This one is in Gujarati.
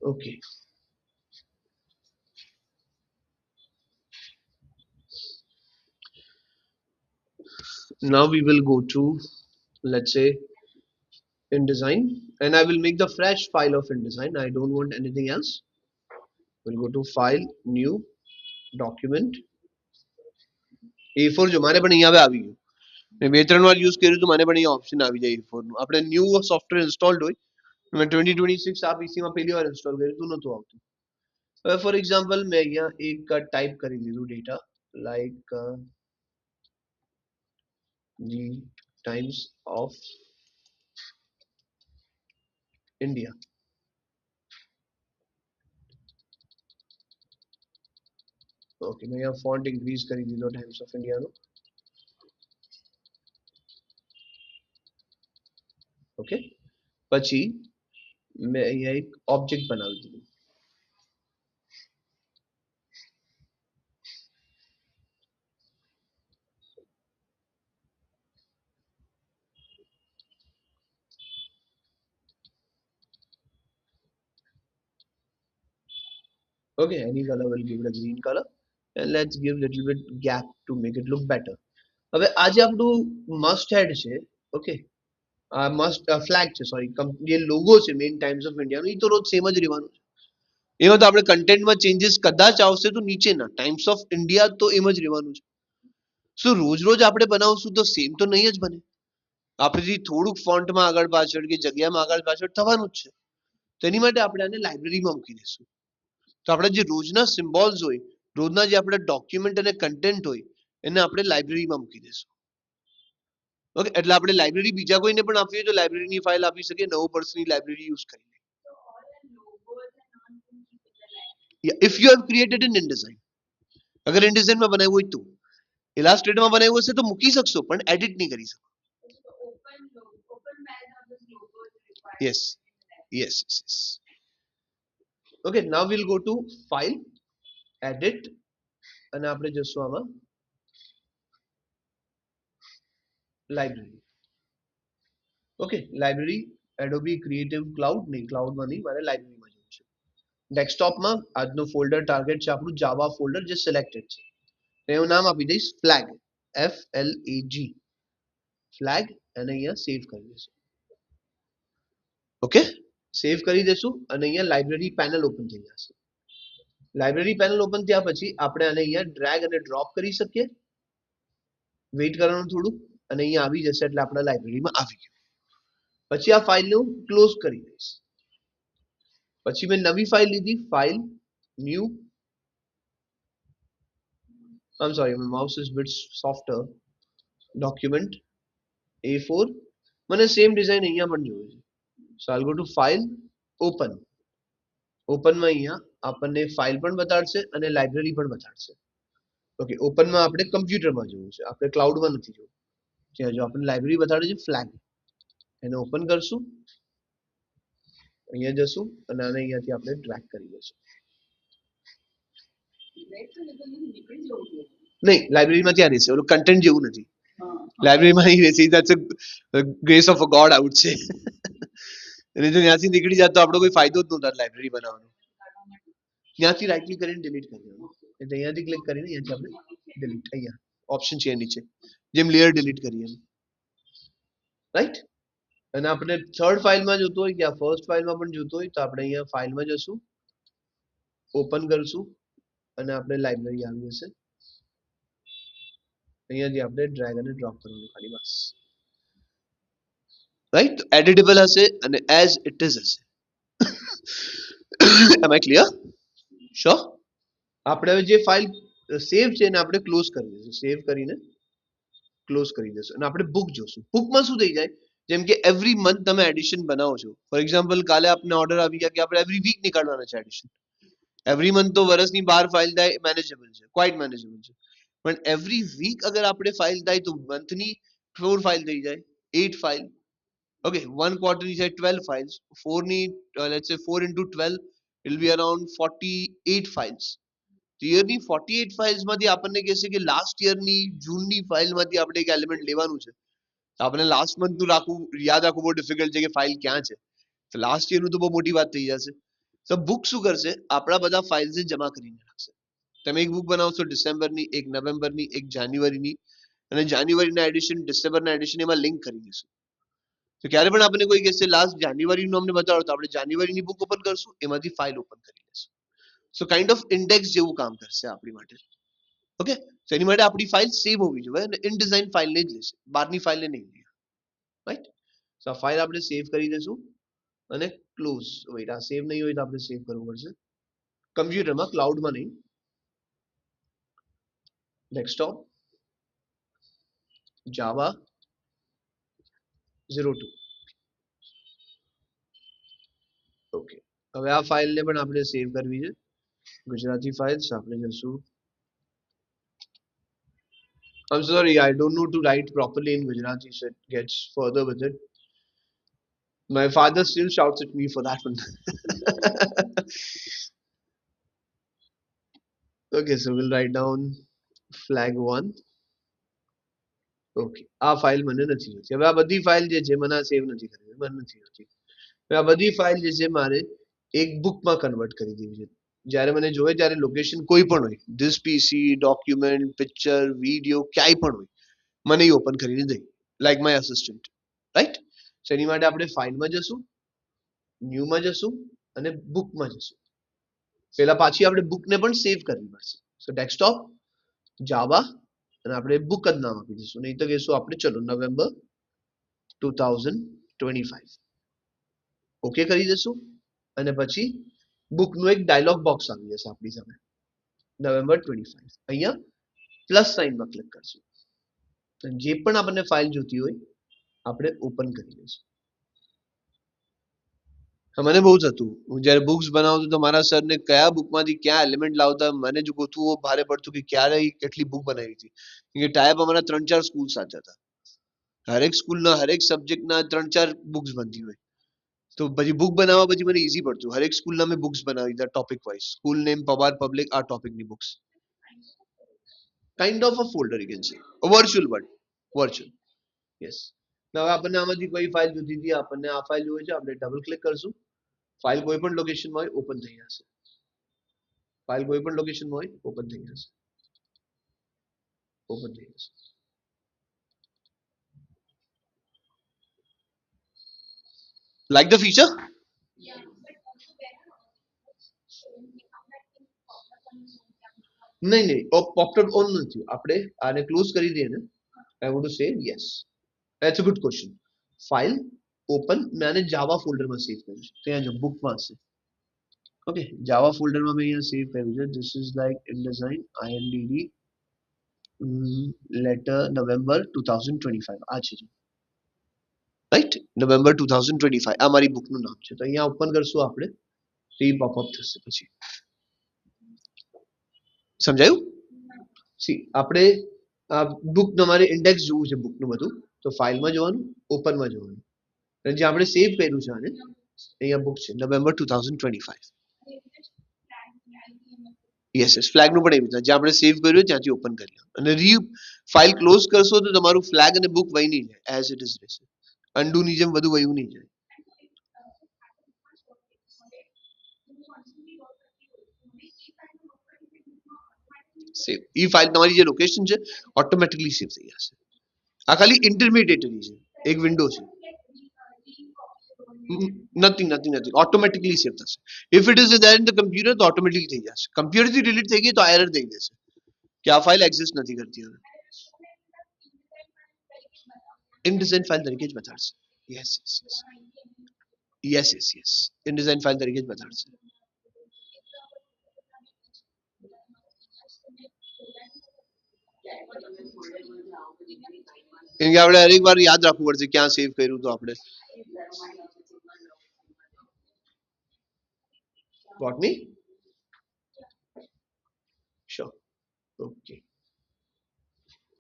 Okay. Now we will go to, let's say, InDesign, and I will make the fresh file of InDesign. I don't want anything else. We'll go to File, New, Document. A4 जो मारे पण અહીંયા આવે આવી ગયું. મેં બે ત્રણ વાર યુઝ કર્યું તો મને પણ અહીંયા ઓપ્શન આવી જાય A4 નું. આપણે ન્યૂ સોફ્ટવેર ઇન્સ્ટોલ્ડ હોય. મેં 2026 આ PC માં પહેલી વાર ઇન્સ્ટોલ કર્યું તો નહોતું આવતું. હવે ફોર એક્ઝામ્પલ મેં અહીંયા એક ટાઈપ કરી દીધું data like the times of India. Okay મેં અહીંયા ફોન્ટ ઇન્ક્રીઝ કરી દીધો ટાઈમ્સ ઓફ ઇન્ડિયાનો. ઓકે પછી મેં અહીંયા એક ઓબ્જેક્ટ બનાવી દીધું. Okay, any color will give it a green color, and let's give little bit gap to make it look better. હવે આ જે આપણું મસ્ટ હેડ છે, ઓકે મસ્ટ ફ્લેગ છે, સોરી જે લોગો છે મેઇન ટાઈમ્સ ઓફ ઇન્ડિયાનો, એ તો રોજ સેમ જ રહેવાનું છે. એમાં તો આપણે કન્ટેન્ટમાં ચેન્જીસ કદાચ આવશે તો નીચેના ટાઈમ્સ ઓફ ઇન્ડિયા તો એમ જ રહેવાનું છે. શું રોજ રોજ આપણે બનાવશું તો સેમ તો નહીં જ બને. આપણેથી થોડુંક ફોન્ટમાં આગળ પાછળ કે જગ્યામાં આગળ પાછળ થવાનું જ છે. તો એની માટે આપણે આને લાઇબ્રેરીમાં મૂકી દઈશું. તો આપણે જે રોજના સિમ્બોલ્સ હોય, રોજના જે આપણે ડોક્યુમેન્ટ અને કન્ટેન્ટ હોય, એને આપણે લાઇબ્રેરીમાં મૂકી દઈશું. ઓકે, એટલે આપણે લાઇબ્રેરી બીજા કોઈને પણ આપવી હોય તો લાઇબ્રેરીની ફાઇલ આપી શકીએ, નવો પર્સનની લાઇબ્રેરી યુઝ કરીને. If you have created in InDesign, અગર InDesignમાં બનાવ્યું હોય તો, ઇલાસ્ટ્રેટરમાં બનાવ્યું હશે તો મૂકી શકશો પણ એડિટ નહીં કરી શકો. Yes yes yes. Okay, now will go to file, edit, અને આપણે જશું આમાં library. Okay, library Adobe Creative Cloud નહીં, ક્લાઉડમાં નહીં, મારે લાઇબ્રેરીમાં જવું છે. ડેસ્કટોપમાં આજનું ફોલ્ડર ટાર્ગેટ છે આપણું જાવા ફોલ્ડર જે સિલેક્ટેડ છે. એનું નામ આપી દઈશ ફ્લેગ, FLAG, ફ્લેગ, અને અહીંયા સેવ કરી દઈશું. ઓકે, સેવ કરી દઈશું અને અહીંયા લાઇબ્રેરી પેનલ ઓપન થઈ જશે. લાઇબ્રેરી પેનલ ઓપન થયા પછી આપણે આને અહીંયા ડ્રેગ અને ડ્રોપ કરી શકીએ. વેઇટ કરવાનું થોડું, અને અહીંયા આવી જશે એટલે આપણા લાઇબ્રેરીમાં આવી ગયું. પછી આ ફાઇલને ક્લોઝ કરી દઈશ. પછી મેં નવી ફાઇલ લીધી, file, new, I'm sorry, my mouse is a bit softer, document, A4, મને સેમ ડિઝાઇન અહીંયા પણ જોઈએ છે. So I'll go to file, open. ઓપનમાં અહીંયા આપણને ફાઇલ પણ બતાડશે અને લાઇબ્રેરી પણ બતાડશે. ઓકે, ઓપનમાં આપણે કમ્પ્યુટરમાં જોવું છે, આપણે ક્લાઉડમાં નથી જોવું. ત્યાં જો આપણને લાઇબ્રેરી બતાડે છે ફ્લેગ, એને ઓપન કરશું, અહીંયા જશું અને આને અહીંયાથી આપણે ડ્રેગ કરી દઈશું. નહીં, લાઇબ્રેરીમાં ત્યાં રહેશે, ઓલું કન્ટેન્ટ જેવું નથી. લાઇબ્રેરીમાં અહીં રહેશે, that's a grace of a God out છે. અને જો ત્યાંથી નીકળી જાય તો આપણો કોઈ ફાયદો જ નહોતો લાઇબ્રેરી બનાવવાનો. ત્યાંથી રાઈટ ક્લિક કરીને ડિલીટ કરી દેવાનું. એટલે અહીંયાથી ક્લિક કરીને અહીંયાથી આપણે ડિલીટ, અહીંયા ઓપ્શન છે નીચે, જેમ લેયર ડિલીટ કરીએ એમ, રાઈટ. અને આપણે થર્ડ ફાઇલમાં જોતો હોય કે આ ફર્સ્ટ ફાઇલમાં પણ જોતો હોય તો આપણે અહીંયા ફાઇલમાં જશું, ઓપન કરશું અને આપણે લાઇબ્રેરી આવી જશે. અહીંયાથી આપણે ડ્રેગ અને ડ્રોપ કરવાનું ખાલી બસ, રાઈટ. એડિટેબલ હશે અને એઝ ઇટ ઇઝ હશે. એમ આઈ ક્લિયર? શ્યોર. આપણે હવે જે ફાઇલ સેવ છે એને આપણે ક્લોઝ કરી દઈશું. સેવ કરીને ક્લોઝ કરી દઈશું અને આપણે બુક જોશું. બુકમાં શું થઈ જાય, જેમ કે એવરી મંથ તમે એડિશન બનાવો છો. ફોર એક્ઝામ્પલ કાલે આપને ઓર્ડર આવી ગયા કે આપણે એવરી વીક નીકાળવાના છે એડિશન. એવરી મંથ તો વર્ષની 12 ફાઇલ થાય, મેનેજેબલ છે, ક્વાઇટ મેનેજેબલ છે. પણ એવરી વીક અગર આપણે ફાઇલ થાય તો મંથની 4 ફાઇલ થઈ જાય, 8 ફાઇલ. ઓકે, 1 quarter ની થાય 12 files, 4 ની let's say 4 into 12 it will be around 48 files. યરની 48 files માંથી આપણને કહેશે કે લાસ્ટ યરની જૂનની ફાઇલમાંથી આપણે એક એલિમેન્ટ લેવાનું છે. તો આપણે લાસ્ટ મંથનું રાખવું યાદ રાખવું બહુ ડિફિકલ્ટ છે કે ફાઇલ ક્યાં છે. તો લાસ્ટ યરનું તો બહુ મોટી વાત થઈ જશે. તો બુક શું કરશે, આપણા બધા ફાઇલ્સને જમા કરીને રાખશે. તમે એક બુક બનાવશો ડિસેમ્બરની, એક નવેમ્બરની, એક જાન્યુઆરીની, અને જાન્યુઆરીના એડિશન ડિસેમ્બરના એડિશન એમાં લિંક કરી દઈશું. તો ક્યારે પણ આપણે કોઈ કહેશે લાસ્ટ જાન્યુઆરીનું અમને બતાવો, તો આપણે જાન્યુઆરીની બુક ઓપન કરશું, એમાંથી ફાઇલ ઓપન કરી લઈશું. સો કાઇન્ડ ઓફ ઇન્ડેક્સ જેવું કામ કરશે આપણી માટે. ઓકે, તો એની માટે આપણી ફાઇલ સેવ હોવી જોઈએ અને ઇનડિઝાઇન ફાઇલને જ લેશે, બહારની ફાઇલને નહીં લે. રાઈટ. સો આ ફાઇલ આપણે સેવ કરી દઈશું અને ક્લોઝ. વેઇટ, આ સેવ નહીં હોય તો આપણે સેવ કરવું પડશે કમ્પ્યુટરમાં, ક્લાઉડમાં નહીં. ડેસ્કટોપ જાવા 02. ઓકે, હવે આ ફાઇલને પણ આપણે સેવ કરવી છે, ગુજરાતી ફાઇલ્સ. આપણે જશું, I'm sorry, I don't know to write properly in Gujarati, so it gets further with it. My father still shouts at me for that one. Okay, so we'll write down flag 1. Okay, આ ફાઇલ મને નથી જોઈતી. હવે આ બધી ફાઇલ જે છે મને સેવ નથી કરવી, મને નથી જોઈતી. હવે આ બધી ફાઇલ જે છે મારે એક બુકમાં કન્વર્ટ કરી દેવી છે. જ્યારે મને જોઈએ ત્યારે લોકેશન કોઈ પણ હોય, this PC, document, picture, video, ક્યાંય પણ હોય, મને એ ઓપન કરીને દે, લાઈક માય અસિસ્ટન્ટ. રાઈટ. સો એની માટે આપણે ફાઇલમાં જશું, ન્યૂમાં જશું અને બુકમાં જશું. પહેલા પાછી આપણે બુકને પણ સેવ કરવી પડશે. સો ડેસ્કટોપ જાવા અને આપણે બુક જ નામ આપી દઈશું, નહીં તો કહેશું આપણે ચલો નવેમ્બર 2025. ઓકે કરી દઈશું અને પછી બુકનું એક ડાયલોગ બોક્સ આવી જશે આપણી સામે, નવેમ્બર 25. અહીંયા પ્લસ સાઇનમાં ક્લિક કરશું. જે પણ આપણને ફાઇલ જોતી હોય આપણે ઓપન કરી લઈશું. મને બહુ જ હતું, હું જ્યારે બુક્સ બનાવતો તો મારા સરને કયા બુકમાંથી ક્યાં એલિમેન્ટ લાવતા મને જ ગોતવું ભારે પડતું કે ક્યારે કેટલી બુક બનાવી હતી. કે ટાઈપ અમારા 3-4 સ્કૂલ સાથે હતા, હરેક સ્કૂલના હરેક સબ્જેક્ટના 3-4 બુક્સ બનતી હોય. તો પછી બુક બનાવવા પછી મને ઈઝી પડતું, હરેક સ્કૂલના મેં બુક્સ બનાવી દીધા topic wise, school name, Pawar Public, આ ટોપિકની books. Kind of a folder you can say, a virtual word, virtual. Yes. હવે આપણને આમાંથી કોઈ ફાઇલ જોતી હતી, આપણને આ ફાઇલ જોઈએ છે, આપણે ડબલ ક્લિક કરશું, ફાઇલ કોઈ પણ લોકેશનમાં હોય ઓપન થઈ જશે. ફાઇલ કોઈ પણ લોકેશનમાં હોય ઓપન થઈ જશે, ઓપન થઈ જશે. Like the feature? નહીં નહીં, પોપટઅપ ઓન નથી. આપણે આને ક્લોઝ કરી દઈએ ને, I want to say yes. That's a good question. File open, મેં આને જાવા ફોલ્ડરમાં સેવ કર્યું છે, ત્યાં જો બુકમાં હશે. ઓકે, જાવા ફોલ્ડરમાં મેં અહીંયા સેવ કર્યું છે. This is like InDesign INDD letter November 2025. આ છે, રાઈટ, નવેમ્બર 2025. આ મારી બુકનું નામ છે. તો અહીંયા ઓપન કરશું આપણે, તો એ પોપઅપ થશે. પછી સમજાયું? સી આપણે બુક તમારે ઇન્ડેક્સ જોવું છે બુકનું બધું, તો ફાઇલમાં જવાનું, ઓપનમાં જવાનું, અને જે આપણે સેવ કર્યું છે આને, અહીંયા બુક છે નવેમ્બર 2025. યસ યસ, ફ્લેગનું પણ એવી રીતે જ્યાં આપણે સેવ કર્યું ત્યાંથી ઓપન કરી લો અને ફાઇલ ક્લોઝ કરશો તો તમારું ફ્લેગ અને બુક વહી નહીં જાય, એઝ ઇટ ઇઝ રહેશે. અન્ડુની જેમ બધું વયું નહીં જાય. સેવ, એ ફાઇલ તમારી જે લોકેશન છે ઓટોમેટિકલી સેવ થઈ જશે. આ ખાલી ઇન્ટરમીડિયેટરી છે, એક વિન્ડો છે. નથિંગ નથિંગ નથિંગ, ઓટોમેટિકલી સેવ થશે. If it is there in the computer તો ઓટોમેટિકલી થઈ જશે. કમ્પ્યુટરથી ડિલીટ થઈ ગઈ તો એરર દઈ દેશે કે આ ફાઇલ એક્ઝિસ્ટ નથી કરતી હવે. ઇનડિઝાઇન ફાઇલ તરીકે જ બતાડશે. Yes yes yes, yes yes yes, InDesign file તરીકે જ બતાડશે. કેમ કે આપણે હરેક વાર યાદ રાખવું પડશે ક્યાં સેવ કર્યું તો આપણે. Got me? Sure. Okay.